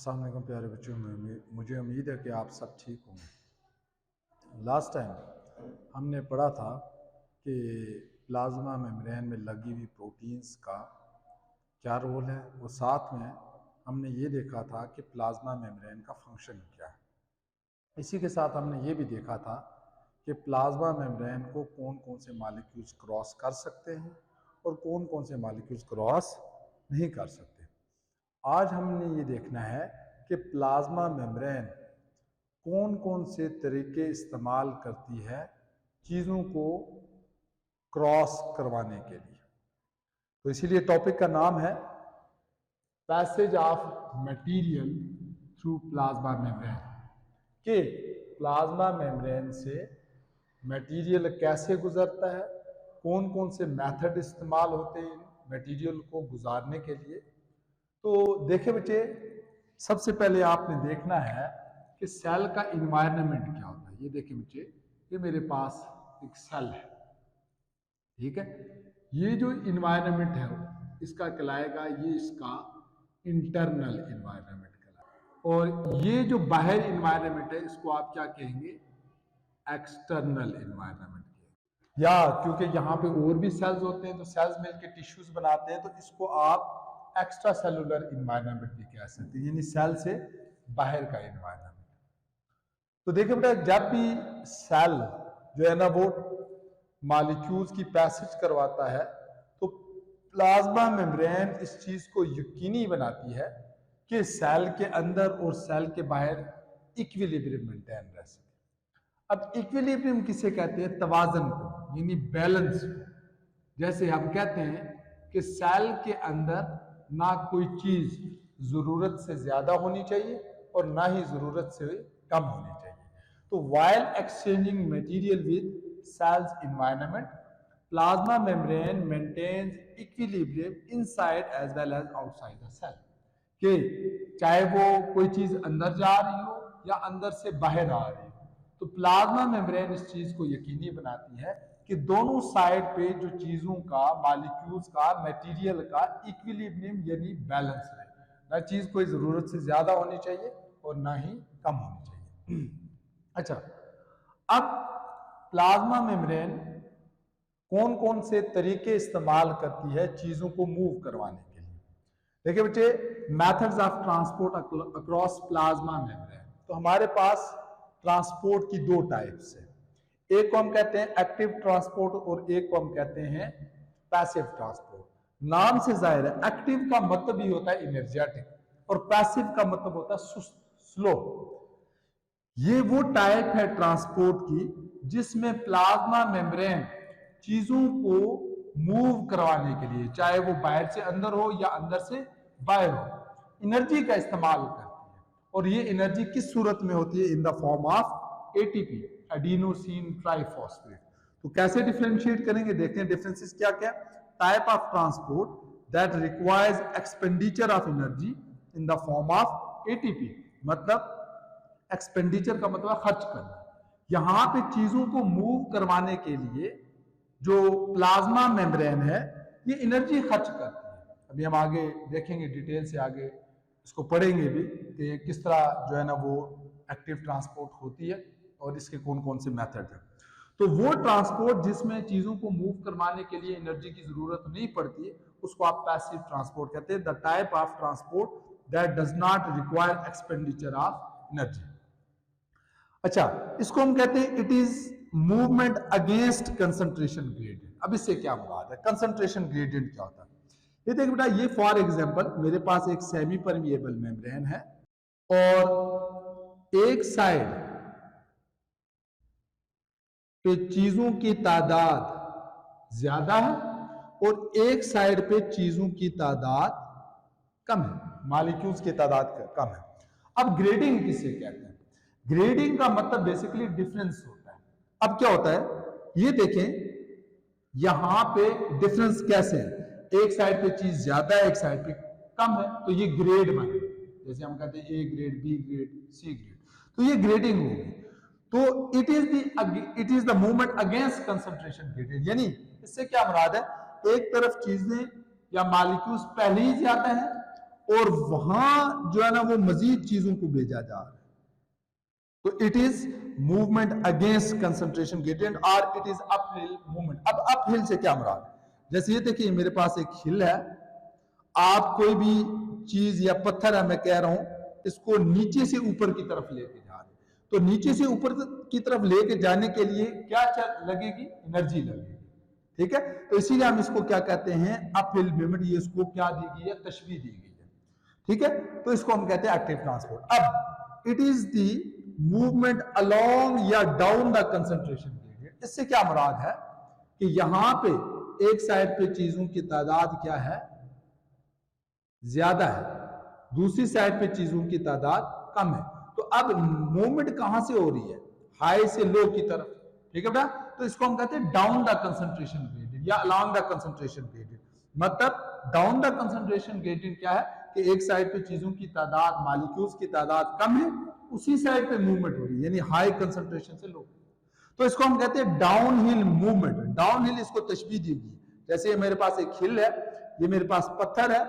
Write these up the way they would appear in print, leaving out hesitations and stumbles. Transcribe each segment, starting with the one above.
अस्सलाम वालेकुम प्यारे बच्चों, मुझे उम्मीद है कि आप सब ठीक होंगे। लास्ट टाइम हमने पढ़ा था कि प्लाज्मा मेम्ब्रेन में लगी हुई प्रोटीन्स का क्या रोल है, और साथ में हमने ये देखा था कि प्लाज्मा मेम्ब्रेन का फंक्शन क्या है। इसी के साथ हमने ये भी देखा था कि प्लाज्मा मेम्ब्रेन को कौन कौन से मॉलिक्यूल्स क्रॉस कर सकते हैं और कौन कौन से मॉलिक्यूल्स क्रॉस नहीं कर सकते। आज हमने ये देखना है कि प्लाज्मा मेम्ब्रेन कौन कौन से तरीके इस्तेमाल करती है चीज़ों को क्रॉस करवाने के लिए। तो इसीलिए टॉपिक का नाम है passage of material through plasma membrane, कि प्लाज्मा मेम्ब्रेन से मटेरियल कैसे गुजरता है, कौन कौन से मेथड इस्तेमाल होते हैं मटेरियल को गुजारने के लिए। तो देखिए बच्चे, सबसे पहले आपने देखना है कि सेल का इन्वायरमेंट क्या होता है। ये देखिए बच्चे, ये मेरे पास एक सेल है, ठीक है। ये जो इन्वायरमेंट है इसका कहलाएगा, ये इसका इंटरनल इन्वायरमेंट कहलाएगा, और ये जो बाहर इन्वायरमेंट है इसको आप क्या कहेंगे, एक्सटर्नल इन्वायरमेंट। या क्योंकि यहाँ पे और भी सेल्स होते हैं तो सेल्स मिलकर टिश्यूज बनाते हैं, तो इसको आप एक्स्ट्रा सेलुलर इन्वायरमेंट भी कह सकते हैं, यानी सेल से बाहर का इन्वायरमेंट। तो देखिए बेटा, जब भी सेल जो है ना वो मॉलिक्यूल्स की पैसेज करवाता है तो प्लाज्मा मेम्ब्रेन इस चीज को यकीनी बनाती है कि सेल के अंदर और सेल के बाहर इक्विलिब्रियम मेंटेन रह सके। अब इक्विलिब्रियम किसे कहते हैं, तवाजन को, यानी बैलेंस को। जैसे हम कहते हैं कि सेल के अंदर ना कोई चीज जरूरत से ज्यादा होनी चाहिए और ना ही जरूरत से कम होनी चाहिए। तो while exchanging material with cells environment, plasma membrane maintains equilibrium inside as well as outside the cell, कि चाहे वो कोई चीज अंदर जा रही हो या अंदर से बाहर आ रही हो। तो प्लाज्मा मेम्ब्रेन इस चीज को यकीनी बनाती है कि दोनों साइड पे जो चीजों का, मॉलिक्यूल्स का, मटेरियल का इक्विलिब्रियम यानी बैलेंस रहे, ना चीज कोई जरूरत से ज्यादा होनी चाहिए और ना ही कम होनी चाहिए। अच्छा, अब प्लाज्मा मेम्ब्रेन कौन कौन से तरीके इस्तेमाल करती है चीजों को मूव करवाने के लिए। देखिए बच्चे, methods of transport across plasma membrane. तो हमारे पास ट्रांसपोर्ट की दो टाइप्स है, एक को हम कहते हैं एक्टिव ट्रांसपोर्ट और एक को हम कहते हैं पैसिव ट्रांसपोर्ट। नाम से जाहिर है, एक्टिव का मतलब ही होता है एनर्जेटिक और पैसिव का मतलब होता है सुस्त, स्लो। ये वो टाइप है ट्रांसपोर्ट की जिसमें प्लाज्मा मेम्ब्रेन चीजों को मूव करवाने के लिए, चाहे वो बाहर से अंदर हो या अंदर से बाहर हो, एनर्जी का इस्तेमाल करती है। और ये एनर्जी किस सूरत में होती है, in the form of ATP, adenosine triphosphate. तो कैसे डिफरेंशिएट करेंगे, देखते हैं डिफरेंसेस क्या क्या। Type of transport that requires expenditure of energy in the form of ATP, मतलब एक्सपेंडिचर का मतलब खर्च करना। यहां पे चीजों को मूव करवाने के लिए जो प्लाज्मा मेम्ब्रेन है ये एनर्जी खर्च करती है। अभी हम आगे देखेंगे, डिटेल से आगे इसको पढ़ेंगे भी कि किस तरह जो है ना वो एक्टिव ट्रांसपोर्ट होती है और इसके कौन कौन से मेथड है। तो वो ट्रांसपोर्ट जिसमें चीजों को मूव करवाने के लिए एनर्जी की जरूरत नहीं पड़ती है उसको आप पैसिव ट्रांसपोर्ट कहते हैं, the type of transport that does not require expenditure of energy. अच्छा, इसको हम कहते हैं it is movement against concentration gradient. अब इससे क्या मुराद है, कंसंट्रेशन ग्रेडियंट क्या होता है। ये देखिए बेटा, ये फॉर एग्जांपल मेरे पास एक सेमी परमिएबल मेम्ब्रेन है और एक साइड पे चीजों की तादाद ज्यादा है और एक साइड पे चीजों की तादाद कम है, मॉलिक्यूल्स की तादाद कम है। अब ग्रेडिंग किसे कहते हैं, ग्रेडिंग का मतलब बेसिकली डिफरेंस होता है। अब क्या होता है, ये देखें यहां पे डिफरेंस कैसे है, एक साइड पे चीज ज्यादा है एक साइड पे कम है, तो ये ग्रेड बने। जैसे हम कहते हैं A grade, B grade, C grade, तो ये ग्रेडिंग होगी। तो it is the movement against concentration gradient, यानी इससे क्या मुराद है, एक तरफ चीजें या मॉलिक्यूल्स पहले ही ज्यादा है और वहां जो है ना वो मजीद चीजों को भेजा जा रहा है। तो it is movement against concentration gradient और इट इज अपहिल मूवमेंट। अब अपहिल से क्या मुराद है? जैसे ये देखिए मेरे पास एक हिल है, आप कोई भी चीज या पत्थर है, मैं कह रहा हूं इसको नीचे से ऊपर की तरफ लेके जा रहे, तो नीचे से ऊपर की तरफ लेके जाने के लिए क्या लगेगी? एनर्जी लगेगी, ठीक है। तो इसीलिए हम इसको क्या कहते हैं? Uphill movement. ये इसको क्या दी गई है? तशबीह दी गई है, ठीक है। तो इसको हम कहते हैं एक्टिव ट्रांसपोर्ट। अब it is the movement along या डाउन द कंसंट्रेशन ग्रेडियंट। इससे क्या मुराद है कि यहां पे एक साइड पे चीजों की तादाद क्या है? ज्यादा है, दूसरी साइड पे चीजों की तादाद कम है। तो अब मूवमेंट कहां से हो रही है? हाई से लो की तरफ, ठीक है बेटा। तो इसको हम कहते हैं डाउन द कंसंट्रेशन ग्रेडियंट या अलोंग द कंसंट्रेशन ग्रेडियंट। मतलब डाउन द कंसंट्रेशन ग्रेडियंट क्या है कि एक साइड पे चीजों की तादाद, मॉलिक्यूल्स की तादाद कम है, उसी साइड पे मूवमेंट हो रही है, यानी हाई कंसंट्रेशन से लो। तो इसको हम कहते हैं down hill movement. Down hill इसको तशबीह दी गई। जैसे मेरे पास एक हिल है, ये मेरे पास पत्थर है,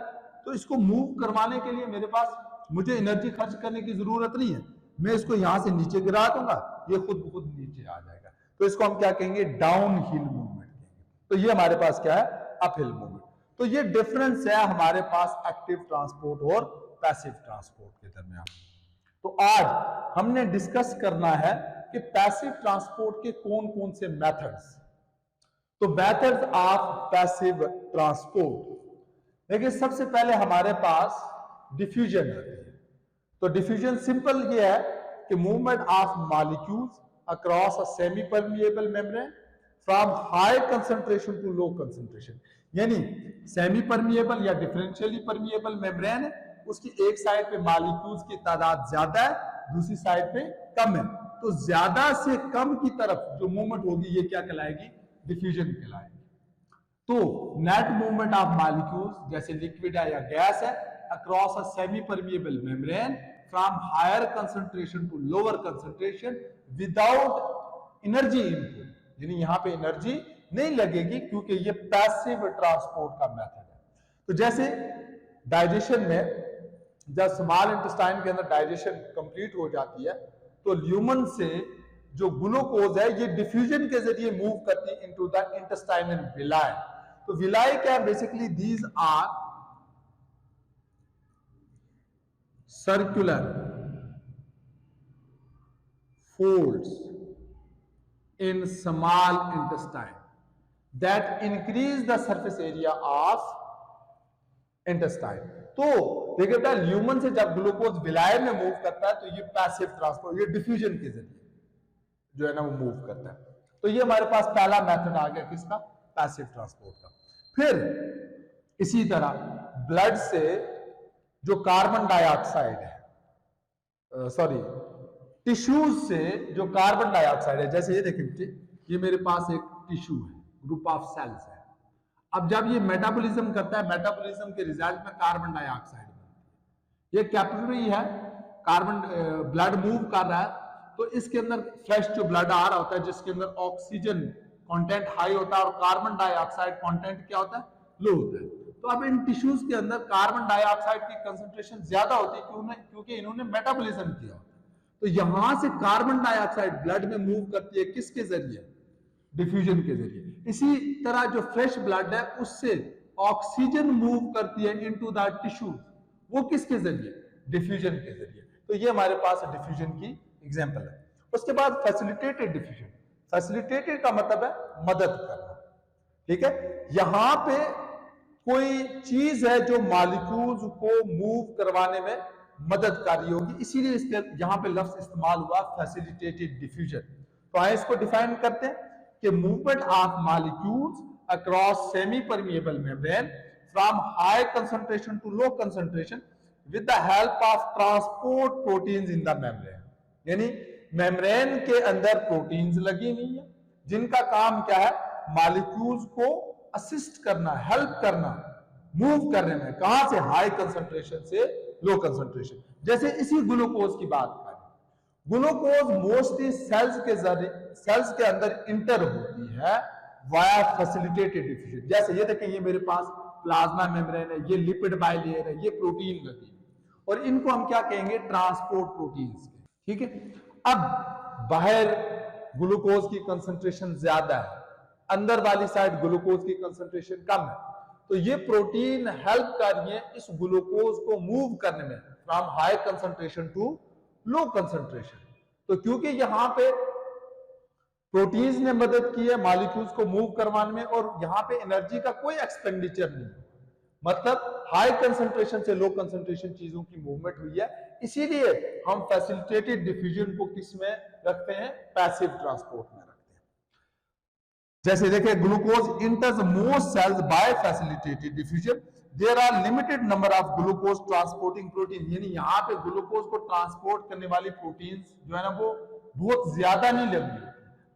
तो इसको मूव करवाने के लिए मेरे पास मुझे एनर्जी खर्च करने की जरूरत नहीं है। मैं इसको यहां से नीचे गिरा दूंगा, ये खुद ब खुद नीचे आ जाएगा। तो इसको हम क्या कहेंगे? डाउन हिल मूवमेंट कहेंगे। तो ये हमारे पास क्या है? Up hill movement. तो ये डिफरेंस है हमारे पास एक्टिव ट्रांसपोर्ट और पैसिव ट्रांसपोर्ट के दरमियान। तो आज हमने डिस्कस करना है कि पैसिव ट्रांसपोर्ट के कौन कौन से मेथड्स। तो मेथड्स ऑफ पैसिव ट्रांसपोर्ट, देखिए सबसे पहले हमारे पास डिफ्यूजन आती है। तो डिफ्यूजन सिंपल ये है कि movement of molecules across a semi permeable membrane from high concentration to low concentration. यानी सेमी परमिएबल या डिफरेंशियली परमिएबल मेम्ब्रेन है, उसकी एक साइड पे मॉलिक्यूल्स की तादाद ज्यादा है, दूसरी साइड पे कम है। तो ज्यादा से कम की तरफ जो मूवमेंट होगी ये क्या कहलाएगी? डिफ्यूजन कहलाएगी। तो नेट मूवमेंट ऑफ मॉलिक्यूल्स जैसे लिक्विड है या गैस है across a semi permeable membrane from higher concentration to lower concentration without energy input, यानी यहां पे एनर्जी नहीं लगेगी क्योंकि ये पैसिव ट्रांसपोर्ट का मेथड है। तो जैसे डाइजेशन में जब स्मॉल इंटेस्टाइन के अंदर डाइजेशन कंप्लीट हो जाती है तो ल्यूमन से जो ग्लूकोज है ये डिफ्यूजन के जरिए मूव करती है इनटू द इंटेस्टाइनल विलाई। तो विलाई क्या है? Basically these are circular folds in small intestine that increase the surface area of intestine। तो देखिए बेटा ल्यूमन से जब ग्लूकोज विलाय में मूव करता है तो ये पैसिव ट्रांसपोर्ट, ये डिफ्यूजन के जरिए जो है ना वो मूव करता है। तो ये हमारे पास पहला मेथड आ गया किसका? पैसिव ट्रांसपोर्ट का। फिर इसी तरह ब्लड से जो कार्बन डाइऑक्साइड है, सॉरी टिश्यूज से जो कार्बन डाइऑक्साइड है, जैसे ये देखिए ये मेरे पास एक टिश्यू है, ग्रुप ऑफ सेल्स है। अब जब ये मेटाबॉलिज्म करता है, मेटाबॉलिज्म के रिजल्ट में कार्बन डाइऑक्साइड बनती है। ये कैपिलरी है, कार्बन ब्लड मूव कर रहा है तो इसके अंदर फ्रेश जो ब्लड आ रहा होता है जिसके अंदर ऑक्सीजन कंटेंट हाई होता है और कार्बन डाइऑक्साइड कंटेंट क्या होता है? लो होता है। तो अब इन टिश्यूज के अंदर कार्बन डाइऑक्साइड की कंसंट्रेशन ज्यादा होती है क्योंकि इन्होंने मेटाबॉलिज्म किया होता है। तो यहां से कार्बन डाइऑक्साइड ब्लड में मूव करती है किसके जरिए? डिफ्यूजन के जरिए। इसी तरह जो फ्रेश ब्लड है उससे ऑक्सीजन मूव करती है इनटू द टिश्यू, वो किसके जरिए? डिफ्यूजन के जरिए। तो ये हमारे पास डिफ्यूजन की एग्जांपल है। उसके बाद फैसिलिटेटेड डिफ्यूजन। फैसिलिटेटेड का मतलब है मदद करना, ठीक है। यहां पे कोई चीज है जो मॉलिक्यूल्स को मूव करवाने में मददकारी होगी, इसीलिए इसके यहां पे लफ्ज इस्तेमाल हुआ फैसिलिटेटेड डिफ्यूजन। तो आइए इसको डिफाइन करते हैं कि movement of molecules across semi permeable membrane from high concentration to low concentration with the help of transport proteins in the membrane. यानी मेम्ब्रेन के अंदर प्रोटीन्स लगी हुई है जिनका काम क्या है? मॉलिक्यूल्स को असिस्ट करना, हेल्प करना, मूव करने में। कहां से? हाई कंसंट्रेशन से लो कंसंट्रेशन। जैसे इसी ग्लूकोज की बात करें, ग्लूकोज मोस्टली सेल्स के अंदर इंटर होती है वाया फैसिलिटेटेड डिफ्यूजन। जैसे ये देखिए ये मेरे पास प्लाज्मा मेम्ब्रेन है, ये लिपिड बाइलेयर है, ये प्रोटीन गति है, और इनको हम क्या कहेंगे, ट्रांसपोर्ट प्रोटीन्स। ठीक है। अब बाहर ग्लूकोज की कंसंट्रेशन ज्यादा है, अंदर वाली साइड ग्लूकोज की कंसंट्रेशन कम है, तो ये प्रोटीन हेल्प कर रही है इस ग्लूकोज को मूव करने में from high concentration to low concentration. तो क्योंकि यहां पे प्रोटीन्स ने मदद की है मॉलिक्यूल्स को मूव करवाने में, और यहां पे एनर्जी का कोई एक्सपेंडिचर नहीं है, मतलब हाई कंसंट्रेशन से लो कंसंट्रेशन चीजों की मूवमेंट हुई है, इसीलिए हम फैसिलिटेटेड डिफ्यूजन को किस में रखते हैं, पैसिव ट्रांसपोर्ट में रखते हैं। जैसे देखिए glucose enters most cells by facilitated diffusion, there are limited number of glucose transporting protein, यानी यहाँ पे ग्लूकोज को ट्रांसपोर्ट करने वाली प्रोटीन जो है ना वो बहुत ज्यादा नहीं लगी,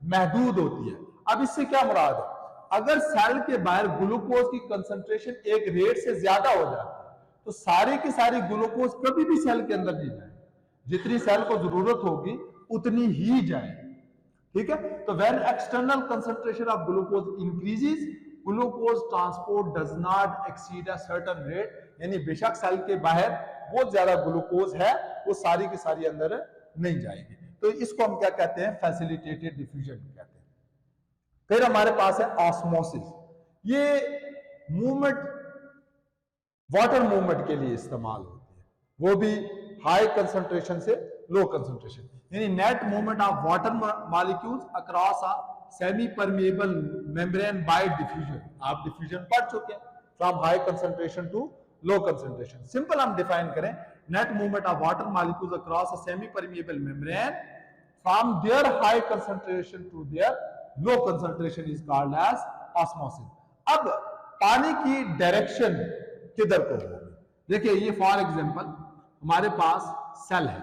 महदूद होती है। अब इससे क्या मुराद है, अगर सेल के बाहर ग्लूकोज की कंसंट्रेशन एक रेट से ज्यादा हो जाती है तो सारी की सारी ग्लूकोज कभी भी सेल के अंदर नहीं जाए, जितनी सेल को जरूरत होगी उतनी ही जाए। ठीक है। तो when external concentration of glucose increases, glucose transport does not exceed a certain rate, यानी बेशक सेल के बाहर बहुत ज्यादा ग्लूकोज है वो सारी की सारी अंदर नहीं जाएगी। तो इसको हम क्या कहते हैं, फैसिलिटेटेड डिफ्यूजन कहते हैं। फिर हमारे पास है ऑस्मोसिस, ये मूवमेंट वाटर मूवमेंट के लिए इस्तेमाल होती है, वो भी हाई कंसंट्रेशन से लो कंसंट्रेशन, यानी net movement of water molecules across a semi permeable membrane by diffusion. आप डिफ्यूजन पढ़ चुके हैं, from high concentration to low concentration. Simple हम डिफाइन करें, net movement of water molecules across a semi permeable membrane from their high concentration to their low concentration is called as osmosis. अब पानी की direction किधर को होगी, देखिए ये फॉर एग्जांपल हमारे पास सेल है,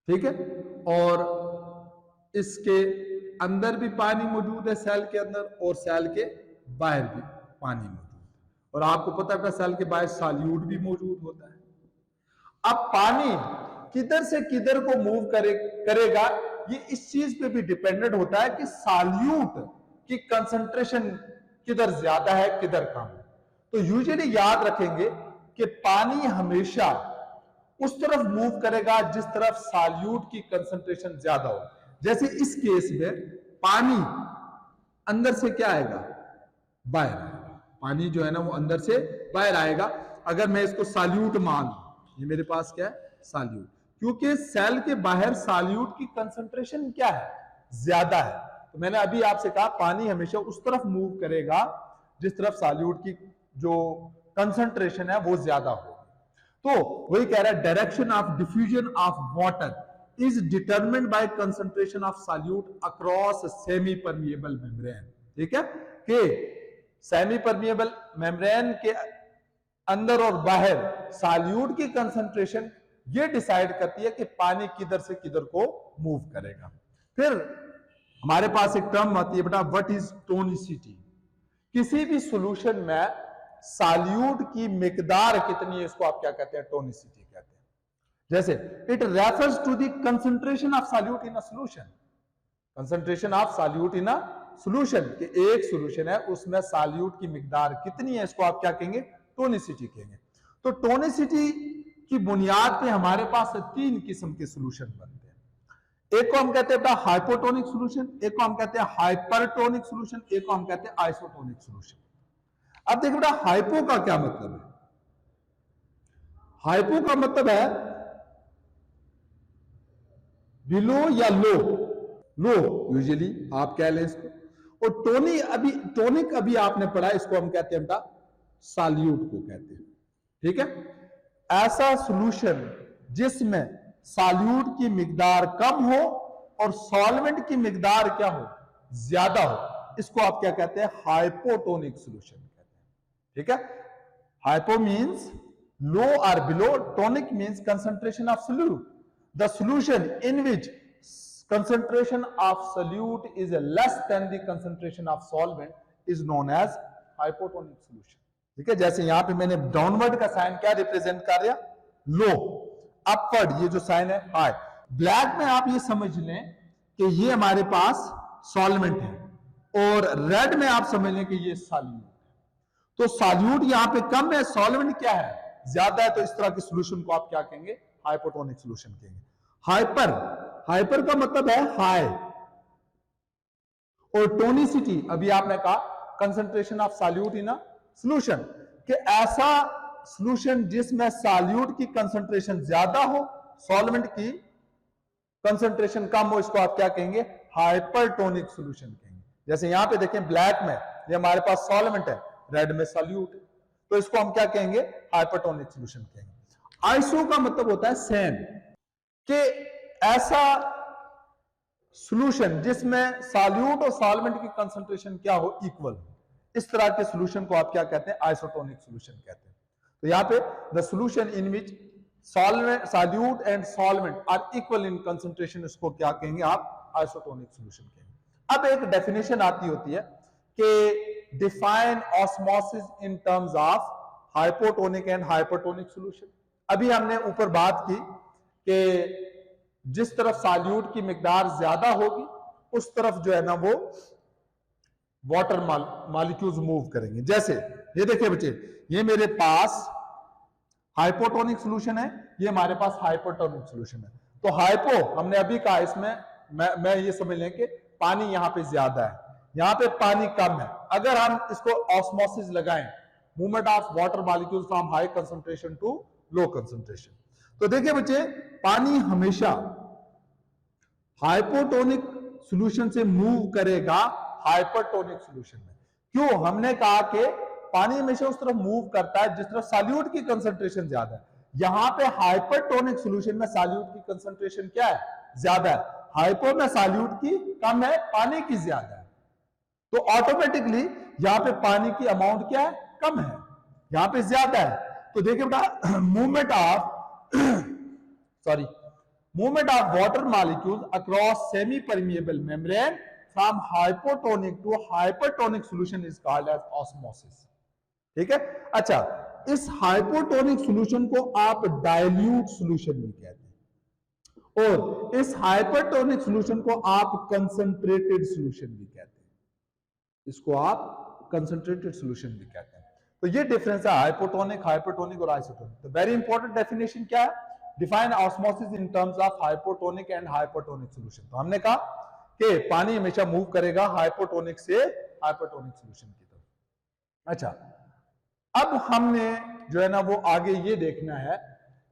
ठीक है, और इसके अंदर भी पानी मौजूद है सेल के अंदर, और सेल के बाहर भी पानी मौजूद है, और आपको पता है सेल के बाहर सॉल्यूट भी मौजूद होता है। अब पानी किधर से किधर को मूव करेगा, ये इस चीज पे भी डिपेंडेंट होता है कि सॉल्यूट की कंसंट्रेशन किधर ज्यादा है किधर कम है। तो यूजुअली याद रखेंगे कि पानी हमेशा उस तरफ मूव करेगा जिस तरफ सॉल्यूट की कंसंट्रेशन ज्यादा हो। जैसे इस केस में पानी अंदर से क्या आएगा, बाहर आएगा, पानी जो है ना वो अंदर से बाहर आएगा। अगर मैं इसको सॉल्यूट मान लूं, ये मेरे पास क्या है, सॉल्यूट, क्योंकि सेल के बाहर सॉल्यूट की कंसंट्रेशन क्या है, ज्यादा है। तो मैंने अभी आपसे कहा पानी हमेशा उस तरफ मूव करेगा जिस तरफ सॉल्यूट की जो कंसंट्रेशन है वो ज्यादा हो। तो वही कह रहा है, direction of diffusion of water is determined bye concentration of solute across semi permeable membrane. ठीक है, कि सेमी परमिएबल मेम्ब्रेन के अंदर और बाहर सॉल्यूट की कंसंट्रेशन ये डिसाइड करती है कि पानी किधर से किधर को मूव करेगा। फिर हमारे पास एक टर्म आती है बेटा, व्हाट इज टोनिसिटी। किसी भी सॉल्यूशन में सॉल्यूट की मिकदार कितनी है, इसको आप क्या कहते हैं, टोनिसिटी कहते हैं। जैसे it refers to the concentration of solute in a solution, concentration of solute in a solution, कि एक सॉल्यूशन है उसमें सॉल्यूट की मिकदार कितनी है, इसको आप क्या कहेंगे, टोनिसिटी कहेंगे। तो टोनिसिटी की बुनियाद पे हमारे पास 3 किस्म के सॉल्यूशन बनते हैं। एक को हम कहते हैं हाइपोटोनिक सॉल्यूशन, एक को हम कहते हैं हाइपरटोनिक सॉल्यूशन, एक को हम कहते हैं आइसोटोनिक सॉल्यूशन। अब देखिए बेटा, हाइपो का क्या मतलब है, हाइपो का मतलब है बिलो या लो, लो यूजुअली आप कह लें इसको, और टोनिक अभी आपने पढ़ा, इसको हम कहते हैं बेटा सॉल्यूट को कहते हैं। ठीक है, ऐसा सॉल्यूशन जिसमें सॉल्यूट की मिकदार कम हो और सॉल्वेंट की मिकदार क्या हो, ज्यादा हो, इसको आप क्या कहते हैं, हाइपोटोनिक सॉल्यूशन कहते हैं। ठीक है, हाइपो मींस लो और below, tonic means concentration of solute, the solution in which concentration of solute is less than the concentration of solvent is known as hypotonic solution। ठीक है, जैसे यहां पे मैंने डाउनवर्ड का साइन क्या रिप्रेजेंट कर रहा, लो, अपवर्ड ये जो साइन है हाई। ब्लैक में आप ये समझ लें कि ये हमारे पास सॉल्वेंट है, और रेड में आप समझ लें कि ये सॉल्यूट। तो सॉल्यूट यहां पे कम है, सॉल्वेंट क्या है, ज्यादा है, तो इस तरह के सॉल्यूशन को आप क्या कहेंगे, हाइपोटोनिक सॉल्यूशन कहेंगे। हाइपर, हाइपर का मतलब है हाई, और टोनिसिटी अभी आपने कहा concentration of solute in a solution, कि ऐसा सॉल्यूशन जिसमें सॉल्यूट की कंसंट्रेशन ज्यादा हो, सॉल्वेंट की कंसंट्रेशन कम हो, इसको आप क्या कहेंगे, हाइपरटोनिक सॉल्यूशन कहेंगे। जैसे यहां पे देखें ब्लैक में ये हमारे पास सॉल्वेंट है, रेड में सॉल्यूट है, तो इसको हम क्या कहेंगे, हाइपरटोनिक सॉल्यूशन कहेंगे। आइसो का मतलब होता है सेम, कि ऐसा सॉल्यूशन जिसमें सॉल्यूट और सॉल्वेंट की कंसंट्रेशन क्या हो, इक्वल हो, इस तरह के सॉल्यूशन को आप क्या कहते हैं, आइसोटोनिक सॉल्यूशन कहते हैं। तो यहां पे the solution in which solute and solvent are equal in concentration, इसको क्या कहेंगे आप, आइसोटोनिक सॉल्यूशन कहेंगे। अब एक डेफिनेशन आती होती है कि define osmosis in terms of hypotonic and hypertonic solution. अभी हमने ऊपर बात की कि जिस तरफ सॉल्यूट की मिकदार ज्यादा होगी उस तरफ जो है ना वो वाटर मॉलिक्यूल्स मूव करेंगे। जैसे ये देखिए बच्चे, ये मेरे पास हाइपोटोनिक सॉल्यूशन है, ये हमारे पास हाइपरटोनिक सॉल्यूशन है। तो हाइपो हमने अभी कहा, इसमें मैं ये समझ लें कि पानी यहां पे ज्यादा है, यहां पे पानी कम है। अगर हम इसको ऑस्मोसिस लगाएं, movement of water molecules from high concentration to low concentration, तो देखिए बच्चे पानी हमेशा हाइपोटोनिक सॉल्यूशन से मूव करेगा हाइपरटोनिक सॉल्यूशन में। क्यों, हमने कहा कि पानी हमेशा उस तरफ मूव करता है जिस तरफ सॉल्यूट की कंसंट्रेशन ज्यादा है। यहां पे हाइपरटोनिक सॉल्यूशन में सॉल्यूट की कंसंट्रेशन क्या है, ज्यादा है, हाइपो में सॉल्यूट की कम है, पानी की ज्यादा है, तो ऑटोमेटिकली यहां पे पानी की अमाउंट क्या है, कम है, यहां पे ज्यादा है। तो देखिए बेटा movement of sorry movement of water molecules across semi-permeable membrane from hypotonic to hypertonic solution is called as osmosis। ठीक है, अच्छा, इस हाइपोटोनिक सॉल्यूशन को आप डाइल्यूट सॉल्यूशन भी कहते हैं, और इस हाइपरटोनिक सॉल्यूशन को आप कंसंट्रेटेड सॉल्यूशन भी कहते हैं, इसको आप कंसंट्रेटेड सॉल्यूशन भी कहते हैं। तो ये डिफरेंस है हाइपोटोनिक, हाइपरटोनिक और आइसोटोनिक। तो वेरी इंपॉर्टेंट डेफिनेशन क्या है, define osmosis in terms of hypotonic and hypertonic solution. तो हमने कहा कि पानी हमेशा मूव करेगा हाइपोटोनिक से हाइपरटोनिक सॉल्यूशन की तरफ। अच्छा, अब हमने जो है ना वो आगे ये देखना है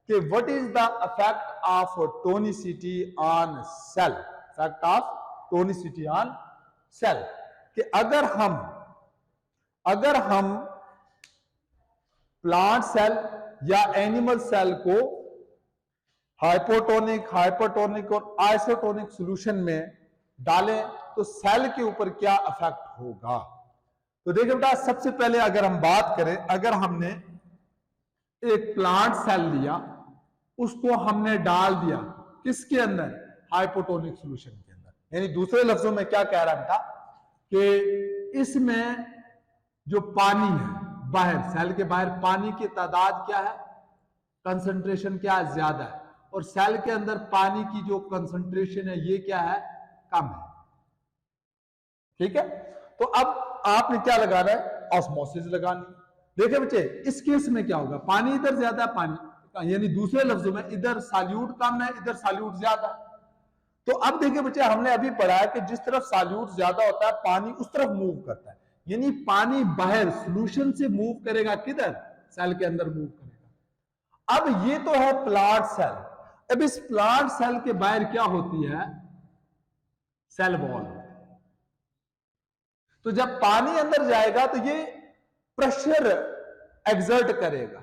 कि what is the effect of tonicity on sale, effect of tonicity on sale, कि अगर हम प्लांट सेल या एनिमल सेल को हाइपोटोनिक, हाइपरटोनिक और आइसोटोनिक सॉल्यूशन में डालें तो सेल के ऊपर क्या इफेक्ट होगा। तो देखिए बेटा, सबसे पहले अगर हम बात करें, अगर हमने एक प्लांट सेल लिया, उसको हमने डाल दिया किसके अंदर, हाइपोटोनिक सॉल्यूशन के अंदर, यानी दूसरे लफ्जों में क्या कह रहा था कि इसमें जो पानी है बाहर, सेल के बाहर पानी की तादाद क्या है, कंसंट्रेशन क्या है, ज्यादा है, और सेल के अंदर पानी की जो कंसंट्रेशन है ये क्या है, कम है। ठीक है, तो अब आपने क्या लगाना है, ऑस्मोसिस लगानी। देखिए बच्चे, इस केस में क्या होगा, पानी इधर ज्यादा है, पानी यानी दूसरे लफ्जों में इधर सॉल्यूट कम है, इधर सॉल्यूट ज्यादा है। तो अब देखिए बच्चे, हमने अभी पढ़ा है कि जिस तरफ सॉल्यूट ज्यादा होता है पानी उस तरफ मूव करता है, यानी पानी बाहर सॉल्यूशन से मूव करेगा, किधर, सेल के अंदर मूव करेगा। अब ये तो है प्लांट सेल। अब इस प्लांट सेल के बाहर क्या होती है, सेल वॉल। तो जब पानी अंदर जाएगा तो ये प्रेशर एक्सर्ट करेगा,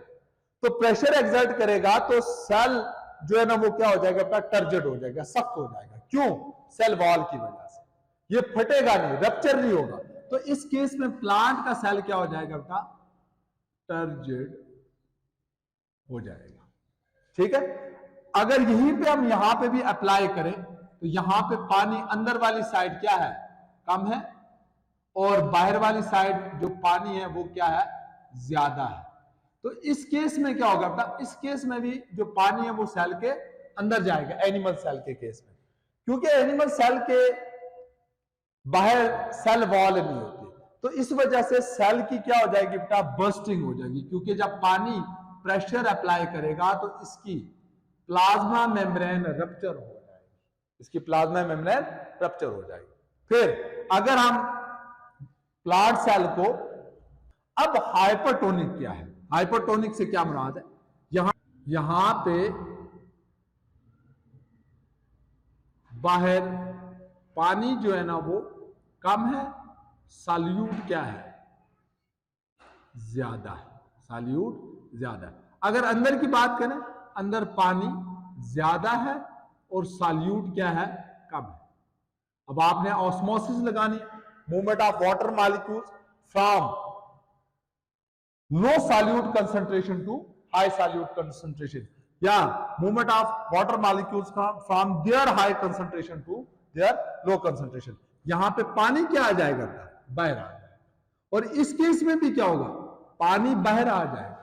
तो प्रेशर एक्सर्ट करेगा तो सेल जो है ना वो क्या हो जाएगा, टर्जिड हो जाएगा, सख्त हो जाएगा। क्यों, सेल वॉल की वजह से, ये फटेगा नहीं, रप्चर नहीं होगा। तो इस केस में प्लांट का सेल क्या हो जाएगा बेटा, टर्जिड हो जाएगा। ठीक है, अगर यहीं पे हम यहां पे भी अप्लाई करें तो यहां पे पानी अंदर वाली साइड क्या है, कम है, और बाहर वाली साइड जो पानी है वो क्या है, ज्यादा है। तो इस केस में क्या होगा बेटा, इस केस में भी जो पानी है वो सेल के अंदर जाएगा, एनिमल सेल के केस में, क्योंकि एनिमल सेल के बाहर सेल वॉल नहीं होती, तो इस वजह से सेल की क्या हो जाएगी बेटा, बर्स्टिंग हो जाएगी, क्योंकि जब पानी प्रेशर अप्लाई करेगा तो इसकी प्लाज्मा मेम्ब्रेन रप्चर हो जाएगी, इसकी प्लाज्मा मेम्ब्रेन रप्चर हो जाएगी। फिर अगर हम प्लांट सेल को, अब हाइपरटोनिक क्या है, हाइपरटोनिक से क्या मुराद है, यहां पे बाहर पानी जो है ना वो कम है, सॉल्यूट क्या है, ज्यादा है, सॉल्यूट ज्यादा है। अगर अंदर की बात करें, अंदर पानी ज्यादा है और सॉल्यूट क्या है, कम है। अब आपने ऑस्मोसिस लगानी है, movement of water molecules from low solute concentration to high solute concentration, या movement of water molecules from their high concentration to their low concentration. यहां पे पानी क्या आ जाएगा, बाहर आ जाएगा, और इस केस में भी क्या होगा, पानी बाहर आ जाएगा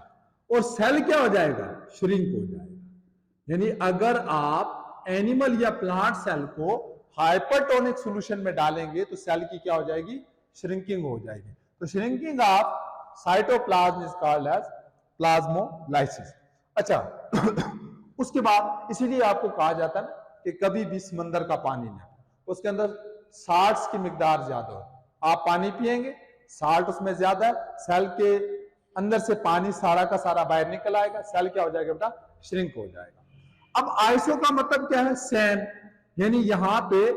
और सेल क्या हो जाएगा, श्रिंक हो जाएगा। यानी अगर आप एनिमल या प्लांट सेल को हाइपरटोनिक सॉल्यूशन में डालेंगे तो सेल की क्या हो जाएगी, श्रिंकिंग हो जाएगी। तो shrinking of cytoplasm is called as plasmolysis. अच्छा उसके बाद इसीलिए आपको कहा जाता है ना कि कभी भी समंदर का पानी ना, उसके अंदर साल्ट्स की मिकदार ज्यादा हो, आप पानी पिएंगे, साल्ट उसमें ज्यादा है, सेल के अंदर से पानी सारा का सारा बाहर निकल आएगा, सेल क्या हो जाएगा बेटा, श्रिंक हो जाएगा। अब आइसो का मतलब क्या है, सेम, यानी यहां पे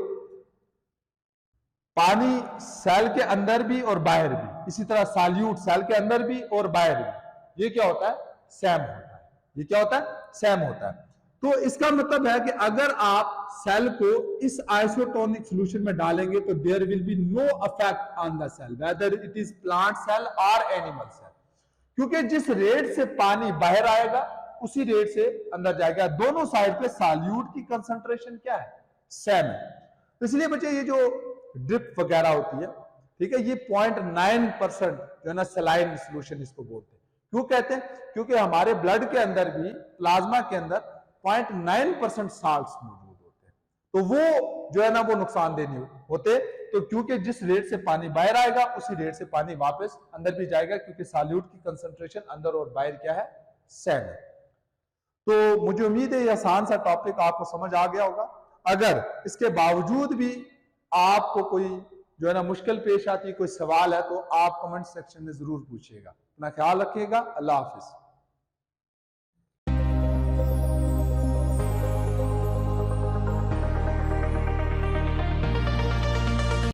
पानी सेल के अंदर भी और बाहर भी, इसी तरह सॉल्यूट सेल के अंदर भी और बाहर भी, ये क्या होता है, सेम होता है, ये क्या होता है, सेम होता है। तो इसका मतलब है कि अगर आप सेल को इस आइसोटोनिक सॉल्यूशन में डालेंगे तो there will be no effect on the cell whether it is plant cell or animal cell, क्योंकि जिस रेट से पानी बाहर आएगा उसी रेट से अंदर जाएगा, दोनों साइड पे सॉल्यूट की कंसंट्रेशन क्या है, सेम है। तो इसलिए बच्चे ये जो ड्रिप वगैरह होती है, ठीक है, ये 0.9% जो है ना सलाइन सॉल्यूशन इसको बोलते हैं। क्यों कहते हैं, क्योंकि हमारे ब्लड के अंदर भी, प्लाज्मा के अंदर 0.9% साल्ट्स मौजूद होते हैं, तो वो जो है ना वो नुकसानदेह नहीं होते। तो क्योंकि जिस रेट से पानी बाहर आएगा उसी रेट से पानी वापस अंदर भी जाएगा, क्योंकि सॉल्यूट की कंसंट्रेशन अंदर और बाहर क्या है, सेम है। तो मुझे उम्मीद है ये आसान सा टॉपिक आपको समझ आ गया होगा। अगर इसके बावजूद भी आपको कोई जो है ना मुश्किल पेश आती है, कोई सवाल है, तो आप कमेंट सेक्शन में जरूर पूछिएगा। अपना ख्याल रखिएगा। अल्लाह हाफिज।